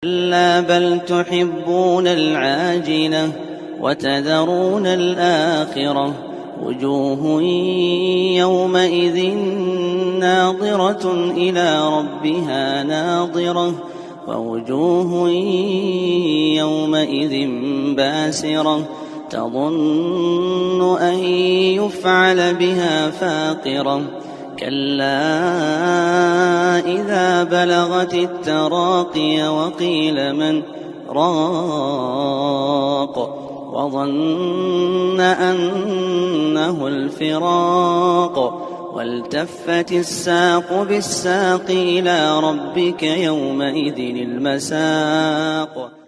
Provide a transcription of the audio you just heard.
كلا بل تحبون العاجلة وتذرون الآخرة وجوه يومئذ ناظرة إلى ربها ناظرة ووجوه يومئذ باسرة تظن أن يفعل بها فاقرة كلا إذا بلغت التراقي وقيل من راق وظن أنه الفراق والتفت الساق بالساق إلى ربك يومئذ المساق.